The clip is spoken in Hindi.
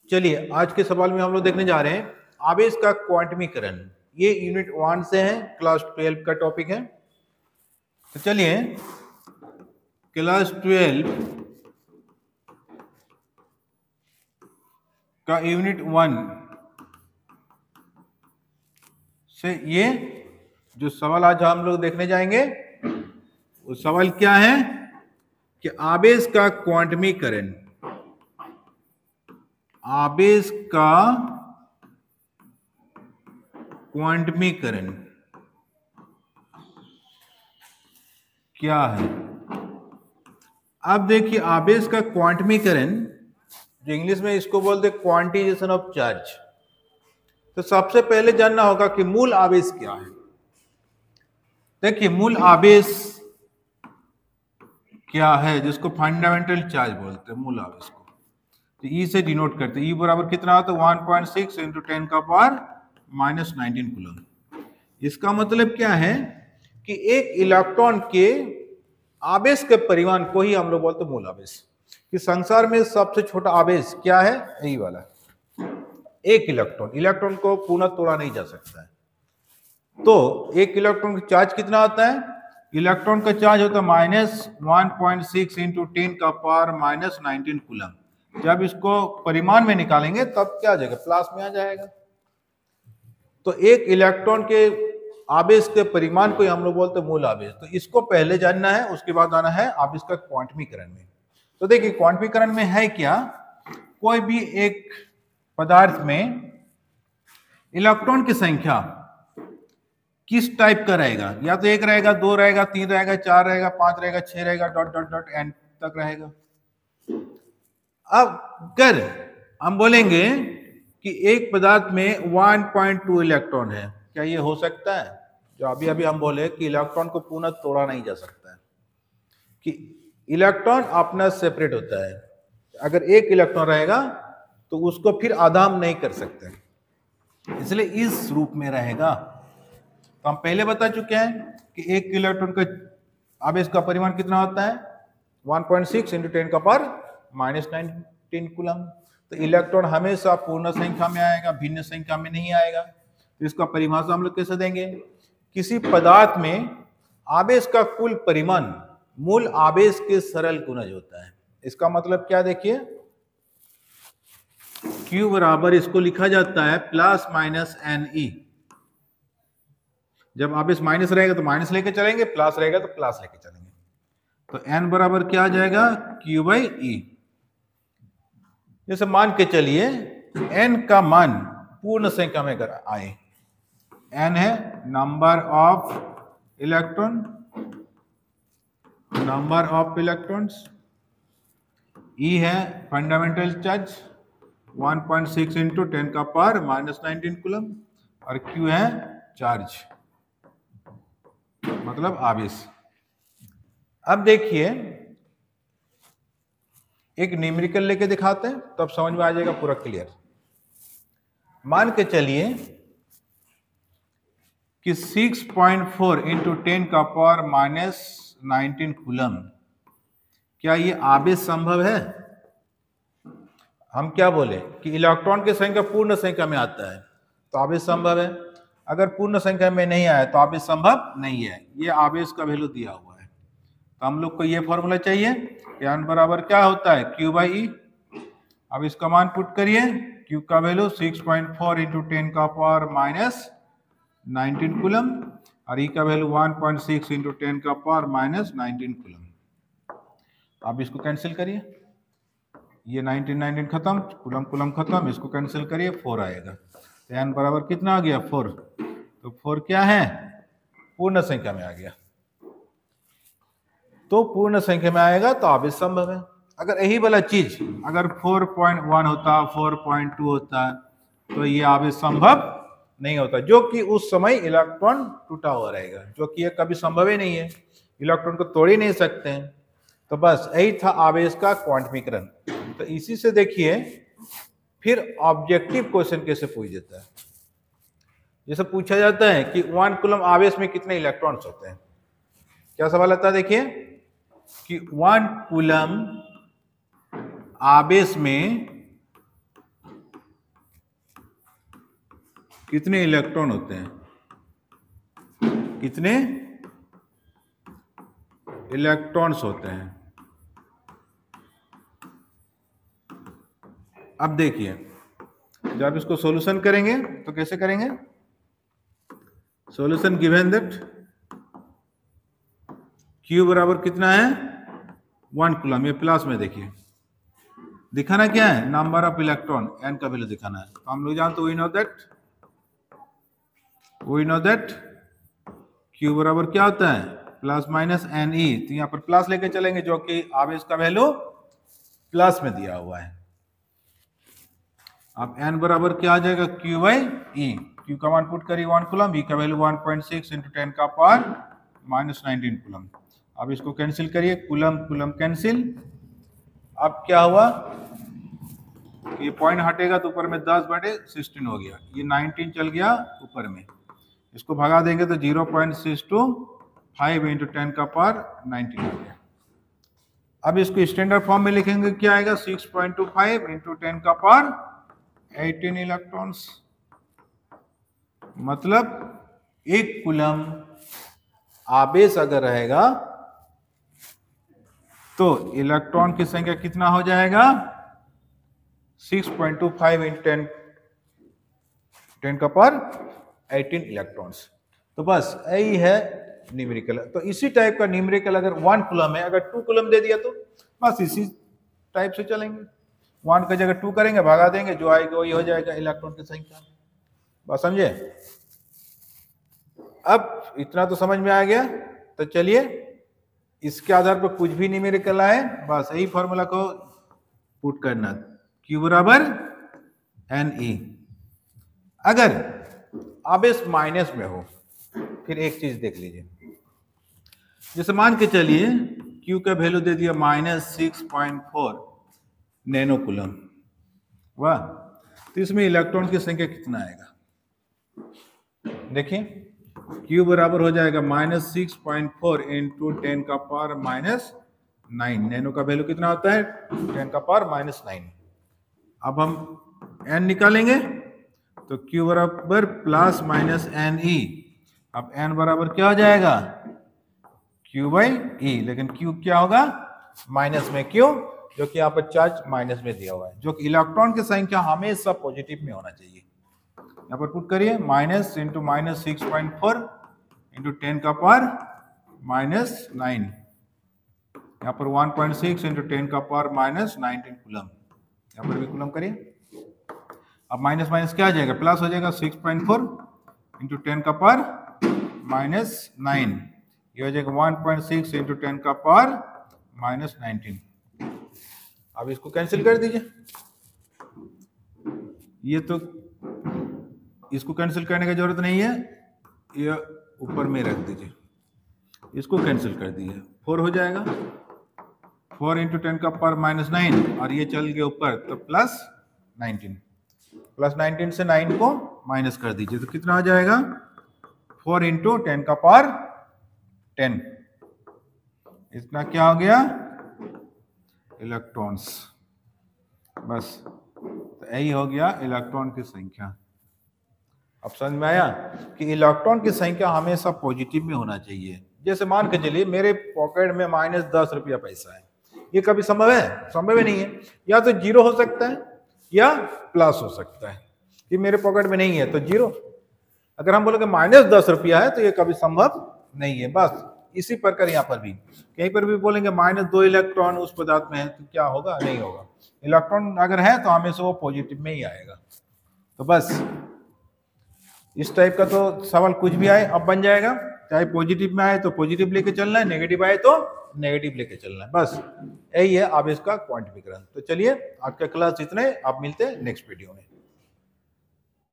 चलिए आज के सवाल में हम लोग देखने जा रहे हैं आवेश का क्वांटमीकरण। ये यूनिट 1 से है, क्लास 12 का टॉपिक है। तो चलिए क्लास 12 का यूनिट 1 से ये जो सवाल आज हम लोग देखने जाएंगे वो सवाल क्या है कि आवेश का क्वांटमीकरण, आवेश का क्वांटमीकरण क्या है। अब देखिए आवेश का क्वांटमीकरण, जो इंग्लिश में इसको बोलते क्वांटिजेशन ऑफ चार्ज। तो सबसे पहले जानना होगा कि मूल आवेश क्या है। देखिए मूल आवेश क्या है, जिसको फंडामेंटल चार्ज बोलते हैं मूल आवेश को। तो ई से डिनोट करते हैं। ई बराबर कितना होता है 1.6 इंटू 10 का पावर -19 कूलम। इसका मतलब क्या है कि एक इलेक्ट्रॉन के आवेश के परिमाण को ही हम लोग बोलते हैं मूल आवेश। कि संसार में सबसे छोटा आवेश क्या है, यही वाला एक इलेक्ट्रॉन। इलेक्ट्रॉन को पुनः तोड़ा नहीं जा सकता है। तो एक इलेक्ट्रॉन का चार्ज कितना होता है, इलेक्ट्रॉन का चार्ज होता है -1.6 इंटू 10 का पावर -19 कूलम। जब इसको परिमाण में निकालेंगे तब क्या आ जाएगा, प्लस में आ जाएगा। तो एक इलेक्ट्रॉन के आवेश के परिमाण को हम लोग बोलते हैं मूल आवेश। तो इसको पहले जानना है, उसके बाद आना है आवेश का क्वांटमीकरण में। तो देखिए क्वांटमीकरण में है क्या, कोई भी एक पदार्थ में इलेक्ट्रॉन की संख्या किस टाइप का रहेगा, या तो एक रहेगा, दो रहेगा, तीन रहेगा, चार रहेगा, पांच रहेगा, छह रहेगा, डॉट डॉट डॉट एन तक रहेगा। अब अगर हम बोलेंगे कि एक पदार्थ में 1.2 इलेक्ट्रॉन है, क्या ये हो सकता है? जो अभी अभी हम बोले कि इलेक्ट्रॉन को पुनः तोड़ा नहीं जा सकता है, कि इलेक्ट्रॉन अपना सेपरेट होता है। अगर एक इलेक्ट्रॉन रहेगा तो उसको फिर आधा हम नहीं कर सकते, इसलिए इस रूप में रहेगा। तो हम पहले बता चुके हैं कि एक इलेक्ट्रॉन का आवेश का परिमाण कितना होता है 1.6 इंटू 10 का पावर -19 कूलम। तो इलेक्ट्रॉन हमेशा पूर्ण संख्या में आएगा, भिन्न संख्या में नहीं आएगा। तो इसका परिभाषा हम लोग कैसे देंगे, किसी पदार्थ में आवेश का कुल परिमाण मूल आवेश के सरल गुणज होता है। इसका मतलब क्या, देखिए Q बराबर इसको लिखा जाता है प्लस माइनस NE। जब आवेश माइनस रहेगा तो माइनस लेके चलेंगे, प्लस रहेगा तो प्लस लेके चलेंगे। तो N बराबर क्या आ जाएगा Q/E। जैसे मान के चलिए N का मान पूर्ण संख्या में अगर आए, N है number of electron, number of electrons, E है फंडामेंटल चार्ज 1.6 इंटू 10 का पावर -19 कूलम, और Q है चार्ज मतलब आवेश। अब देखिए एक न्यूमेरिकल लेके दिखाते हैं, तब समझ में आ जाएगा पूरा क्लियर। मान के चलिए कि 6.4 इंटू 10 का पावर -19 कूलम, क्या ये आवेश संभव है? हम क्या बोले कि इलेक्ट्रॉन की संख्या पूर्ण संख्या में आता है तो आवेश संभव है। अगर पूर्ण संख्या में नहीं आया तो आवेश संभव नहीं है। ये आवेश का वैल्यू दिया हुआ है। तो हम लोग को ये फॉर्मूला चाहिए, N बराबर क्या होता है Q/E। अब इसका मान पुट करिए, Q का वैल्यू 6.4 इंटू 10 का पावर -19 कूलम, और E का वैल्यू 1.6 इंटू 10 का पावर -19 कूलम। अब इसको कैंसिल करिए, ये 19 खत्म, कूलम कूलम खत्म, इसको कैंसिल करिए, 4 आएगा। तो N बराबर कितना आ गया 4। तो 4 क्या है, पूर्ण संख्या में आ गया। तो पूर्ण संख्या में आएगा तो आवेश संभव है। अगर यही वाला चीज अगर 4.1 होता, 4.2 होता, तो ये आवेश संभव नहीं होता, जो कि उस समय इलेक्ट्रॉन टूटा हुआ रहेगा, जो कि ये कभी संभव ही नहीं है। इलेक्ट्रॉन को तोड़ ही नहीं सकते हैं। तो बस यही था आवेश का क्वांटमीकरण। तो इसी से देखिए फिर ऑब्जेक्टिव क्वेश्चन कैसे पूछ देता है। जैसे पूछा जाता है कि 1 कूलम आवेश में कितने इलेक्ट्रॉन्स होते हैं। क्या सवाल आता है, देखिए कि 1 कूलम आवेश में कितने इलेक्ट्रॉन होते हैं, कितने इलेक्ट्रॉन्स होते हैं। अब देखिए जब इसको सॉल्यूशन करेंगे तो कैसे करेंगे, सॉल्यूशन गिवन दैट Q बराबर कितना है 1 कूलम, ये प्लस में देखिए दिखाना क्या है, नंबर ऑफ इलेक्ट्रॉन n का वैल्यू दिखाना है। तो हम लोग जानते वी नो दैट Q बराबर क्या होता है प्लस माइनस Ne, तो यहाँ पर प्लस लेके चलेंगे जो कि आवेश का वैल्यू प्लस में दिया हुआ है। अब n बराबर क्या आ जाएगा Q बाई E, Q का मान पुट करिए 1 कूलम, E का वैल्यू 1.6 इंटू 10 का पावर -19 कूलम। अब इसको कैंसिल करिए, कूलम कूलम कैंसिल। अब क्या हुआ, ये पॉइंट हटेगा तो ऊपर में 10/16 हो गया, ये 19 चल गया ऊपर में, इसको भगा देंगे तो 0.625 इंटू 10 का पावर 19 हो गया। अब इसको स्टैंडर्ड फॉर्म में लिखेंगे, क्या आएगा 6.25 इंटू 10 का पावर 18 इलेक्ट्रॉन्स, मतलब 1 कूलम आवेश अगर रहेगा तो इलेक्ट्रॉन की संख्या कितना हो जाएगा 6.25 इंटू 10 का पावर 18 इलेक्ट्रॉन्स। तो बस यही है न्यूमेरिकल। तो इसी टाइप का न्यूमेरिकल अगर 1 कूलम है, अगर 2 कूलम दे दिया तो बस इसी टाइप से चलेंगे, 1 का जगह 2 करेंगे, भगा देंगे, जो आएगा वही हो जाएगा इलेक्ट्रॉन की संख्या। बस समझे, अब इतना तो समझ में आ गया। तो चलिए इसके आधार पर कुछ भी न्यूमेरिकल आए बस यही फॉर्मूला को पुट करना, Q बराबर Ne। अगर आवेश माइनस में हो, फिर एक चीज देख लीजिए, जैसे मान के चलिए Q का वैल्यू दे दिया -6.4 नैनो कूलम, वाह, तो इसमें इलेक्ट्रॉन की संख्या कितना आएगा, देखिए Q बराबर हो जाएगा -6.4 इंटू 10 का पावर -9, नैनो का वैल्यू कितना होता है 10 का पावर -9। अब हम n निकालेंगे तो Q बराबर प्लस माइनस Ne, अब n बराबर क्या हो जाएगा Q बाई E, लेकिन Q क्या होगा माइनस में, क्यों, जो कि यहाँ पर चार्ज माइनस में दिया हुआ है, जो कि इलेक्ट्रॉन की संख्या हमेशा पॉजिटिव में होना चाहिए। यहाँ पर पुट करिए माइनस इंटू -6.4 इंटू 10 का पावर -9, यहाँ पर 1.6 इंटू 10 का पावर -19 कूलम, यहाँ पर भी कूलम करिए। अब माइनस माइनस क्या आ जाएगा, प्लस हो जाएगा 6.4 इंटू 10 का पावर -9, ये हो जाएगा 1.6 इंटू 10 का पावर -19। अब इसको कैंसिल कर दीजिए, ये तो इसको कैंसिल करने की जरूरत नहीं है, ये ऊपर में रख दीजिए, इसको कैंसिल कर दीजिए, 4 हो जाएगा, 4 इंटू 10 का पावर -9 और ये चल गया ऊपर तो +19, +19 से 9 को माइनस कर दीजिए तो कितना हो जाएगा 4 इंटू 10 का पावर 10, इतना क्या हो गया इलेक्ट्रॉन्स। बस तो यही हो गया इलेक्ट्रॉन की संख्या। अब समझ में आया कि इलेक्ट्रॉन की संख्या हमेशा पॉजिटिव में होना चाहिए। जैसे मान के चलिए मेरे पॉकेट में -10 रुपया पैसा है, ये कभी संभव है, संभव ही नहीं है, या तो 0 हो सकता है या प्लस हो सकता है, कि मेरे पॉकेट में नहीं है तो 0। अगर हम बोलोगे -10 रुपया है तो ये कभी संभव नहीं है। बस इसी प्रकार यहाँ पर भी कहीं पर भी बोलेंगे -2 इलेक्ट्रॉन उस पदार्थ में है तो क्या होगा, नहीं होगा। इलेक्ट्रॉन अगर है तो हमेशा वो पॉजिटिव में ही आएगा। तो बस इस टाइप का तो सवाल कुछ भी आए अब बन जाएगा, चाहे पॉजिटिव में आए तो पॉजिटिव लेके चलना है, नेगेटिव आए तो नेगेटिव लेके चलना है, बस यही है आवेश का क्वांटिफिकेशन। तो चलिए आज का क्लास इतने, आप मिलते हैं नेक्स्ट वीडियो में।